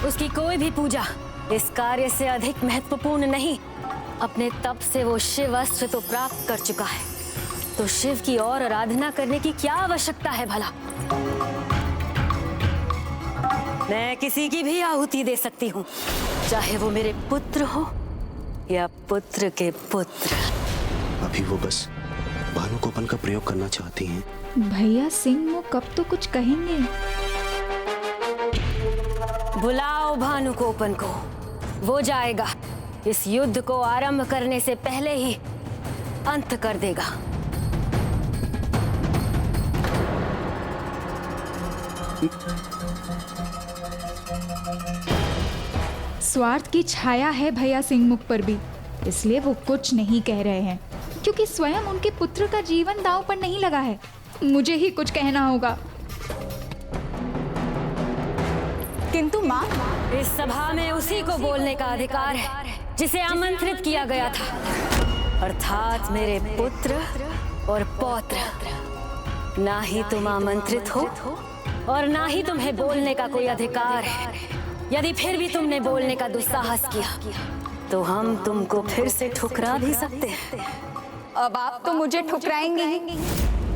उसकी कोई भी पूजा इस कार्य से अधिक महत्वपूर्ण नहीं। अपने तप से वो शिव अस्त्र तो प्राप्त कर चुका है, तो शिव की और आराधना करने की क्या आवश्यकता है भला? मैं किसी की भी आहुति दे सकती हूँ, चाहे वो मेरे पुत्र हो या पुत्र के पुत्र। अभी वो बस भानुकोपन का प्रयोग करना चाहती हैं। भैया सिंह वो कब तो कुछ कहेंगे। बुलाओ भानुकोपन को, वो जाएगा। इस युद्ध को आरंभ करने से पहले ही अंत कर देगा। स्वार्थ की छाया है भैया सिंह मुख पर भी, इसलिए वो कुछ नहीं कह रहे हैं, क्योंकि स्वयं उनके पुत्र का जीवन दांव पर नहीं लगा है। मुझे ही कुछ कहना होगा। किंतु माँ, इस सभा में उसी को बोलने का अधिकार है जिसे आमंत्रित किया गया था, अर्थात मेरे पुत्र और पौत्र। ना ही तुम आमंत्रित हो और ना ही तुम्हें बोलने का कोई अधिकार है। यदि फिर भी तुमने बोलने का दुस्साहस किया तो हम तुमको फिर से ठुकरा भी सकते हैं। अब आप तो मुझे ठुकराएंगे ही,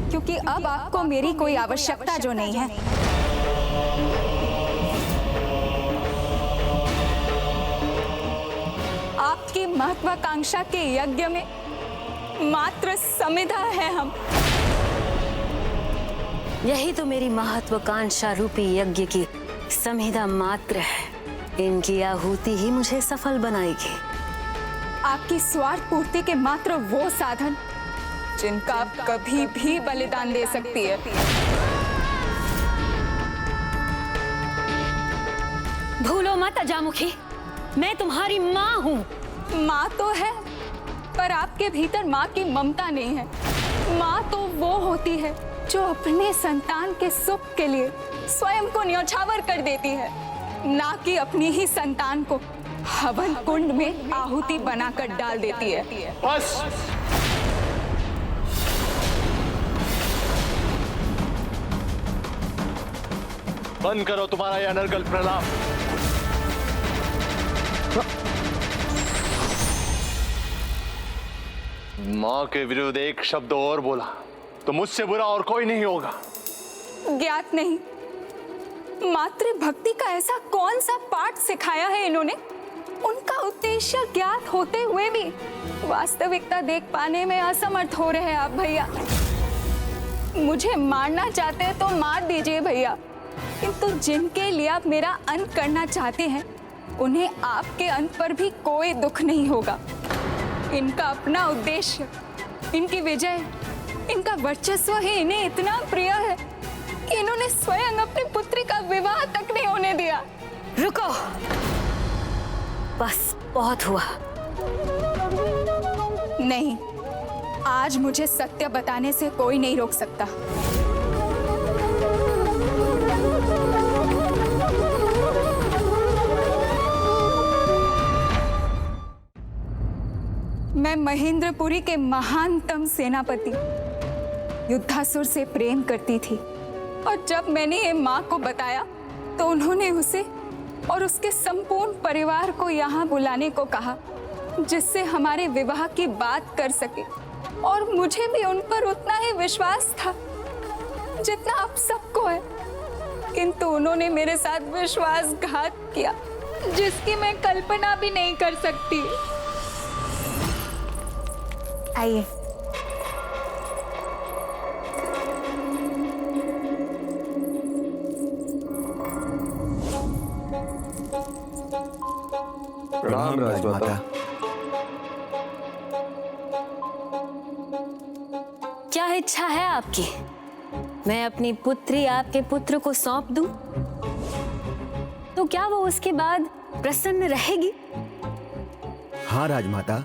क्योंकि अब आपको मेरी कोई आवश्यकता जो नहीं है। आपकी महत्वाकांक्षा के यज्ञ में मात्र समिधा है हम। यही तो मेरी महत्वाकांक्षा रूपी यज्ञ की समिधा मात्र है। इनकी आहुति ही मुझे सफल बनाएगी। आपकी स्वार्थ पूर्ति के मात्र वो साधन जिनका आप कभी भी बलिदान दे सकती है। भूलो मत अजामुखी, मैं तुम्हारी माँ हूँ। माँ तो है, पर आपके भीतर माँ की ममता नहीं है। माँ तो वो होती है जो अपने संतान के सुख के लिए स्वयं को न्यौछावर कर देती है, ना कि अपनी ही संतान को हवन कुंड में आहुति बनाकर डाल देती है। बस। बंद करो तुम्हारा यह अनर्गल प्रलाप। माँ के विरुद्ध एक शब्द और बोला तो मुझसे बुरा और कोई नहीं होगा। ज्ञात नहीं, मातृ भक्ति का ऐसा कौन सा पाठ सिखाया है इन्होंने? उनका उद्देश्य ज्ञात होते हुए भी वास्तविकता देख पाने में असमर्थ हो रहे हैं आप भैया। मुझे मारना चाहते हैं तो मार दीजिए भैया, किंतु जिनके लिए आप मेरा अंत करना चाहते हैं उन्हें आपके अंत पर भी कोई दुख नहीं होगा। इनका अपना उद्देश्य, इनकी विजय, इनका वर्चस्व ही इन्हें इतना प्रिय है कि इन्होंने स्वयं अपनी पुत्री का विवाह तक नहीं होने दिया। रुको, बस बहुत हुआ। नहीं, आज मुझे सत्य बताने से कोई नहीं रोक सकता। मैं महेंद्रपुरी के महानतम सेनापति युद्धासुर से प्रेम करती थी, और जब मैंने ये माँ को बताया तो उन्होंने उसे और उसके संपूर्ण परिवार को यहाँ बुलाने को कहा, जिससे हमारे विवाह की बात कर सके। और मुझे भी उन पर उतना ही विश्वास था जितना आप सबको है, किंतु उन्होंने मेरे साथ विश्वासघात किया, जिसकी मैं कल्पना भी नहीं कर सकती। आइए। प्रणाम राजमाता। क्या इच्छा है आपकी? मैं अपनी पुत्री आपके पुत्र को सौंप दूं? तो क्या वो उसके बाद प्रसन्न रहेगी? हाँ राजमाता,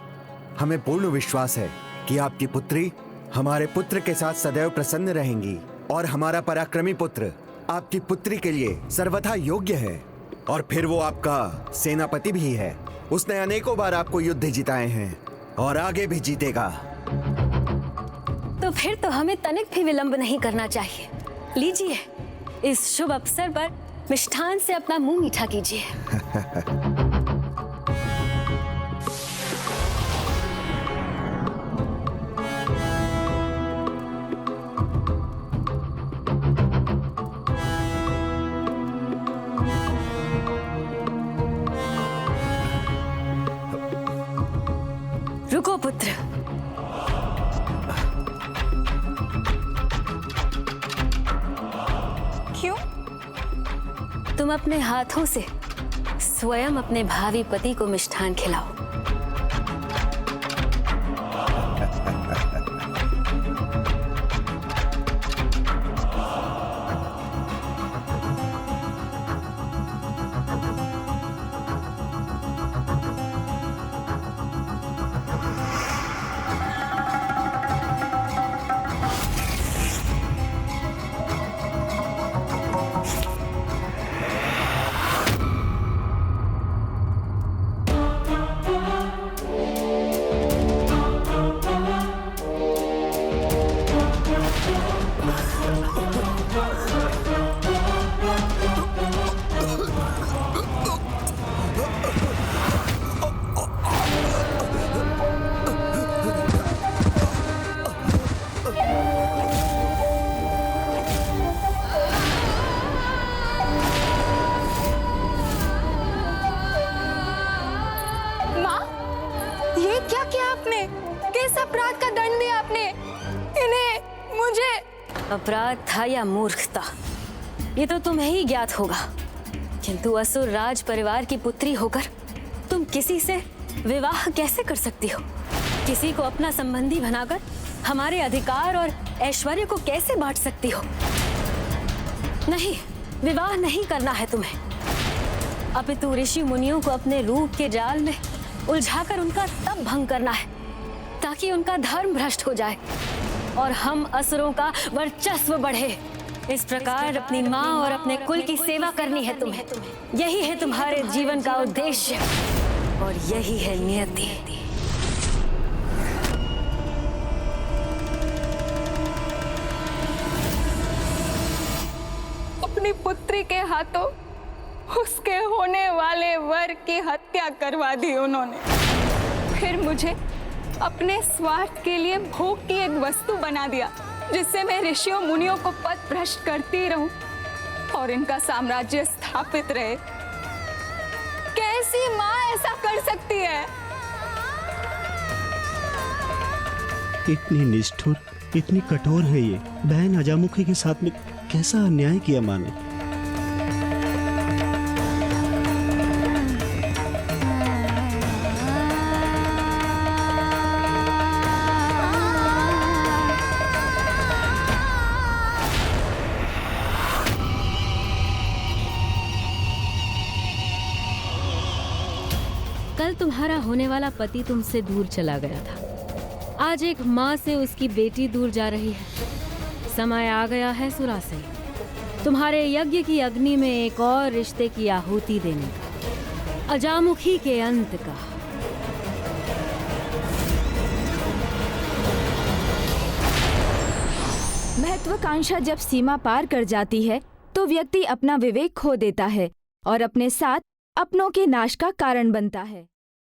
हमें पूर्ण विश्वास है कि आपकी पुत्री हमारे पुत्र के साथ सदैव प्रसन्न रहेंगी, और हमारा पराक्रमी पुत्र आपकी पुत्री के लिए सर्वथा योग्य है, और फिर वो आपका सेनापति भी है। उसने अनेकों बार आपको युद्ध जिताए हैं और आगे भी जीतेगा। तो फिर तो हमें तनिक भी विलंब नहीं करना चाहिए। लीजिए, इस शुभ अवसर पर मिष्ठान से अपना मुंह मीठा कीजिए। रुको पुत्र। क्यों? तुम अपने हाथों से स्वयं अपने भावी पति को मिष्ठान खिलाओ। किस अपराध का दंड दिया आपने इन्हें मुझे? अपराध था या मूर्खता, ये तो तुम्हें ही ज्ञात होगा। किंतु असुर राज परिवार की पुत्री होकर तुम किसी से विवाह कैसे कर सकती हो? किसी को अपना संबंधी बनाकर हमारे अधिकार और ऐश्वर्य को कैसे बांट सकती हो? नहीं, विवाह नहीं करना है तुम्हें। अपितु ऋषि मुनियों को अपने रूप के जाल में उलझाकर उनका तप भंग करना है, ताकि उनका धर्म भ्रष्ट हो जाए और हम असुरों का वर्चस्व बढ़े। इस प्रकार अपनी माँ और अपने कुल की सेवा करनी है तुम्हें। यही है तुम्हारे जीवन का उद्देश्य और यही है नियति। अपनी पुत्री के हाथों उसके होने वाले वर की हत्या करवा दी उन्होंने। फिर मुझे अपने स्वार्थ के लिए भोग की एक वस्तु बना दिया, जिससे मैं ऋषियों मुनियों को पथ भ्रष्ट करती रहूं और इनका साम्राज्य स्थापित रहे। कैसी माँ ऐसा कर सकती है? इतनी निष्ठुर, इतनी कठोर है ये। बहन अजामुखी के साथ में कैसा अन्याय किया माँ ने। कल तुम्हारा होने वाला पति तुमसे दूर चला गया था। आज एक माँ से उसकी बेटी दूर जा रही है। समय आ गया है सुरासई, तुम्हारे यज्ञ की अग्नि में एक और रिश्ते की आहुति देने का, अजामुखी के अंत का। महत्वाकांक्षा जब सीमा पार कर जाती है तो व्यक्ति अपना विवेक खो देता है और अपने साथ अपनों के नाश का कारण बनता है।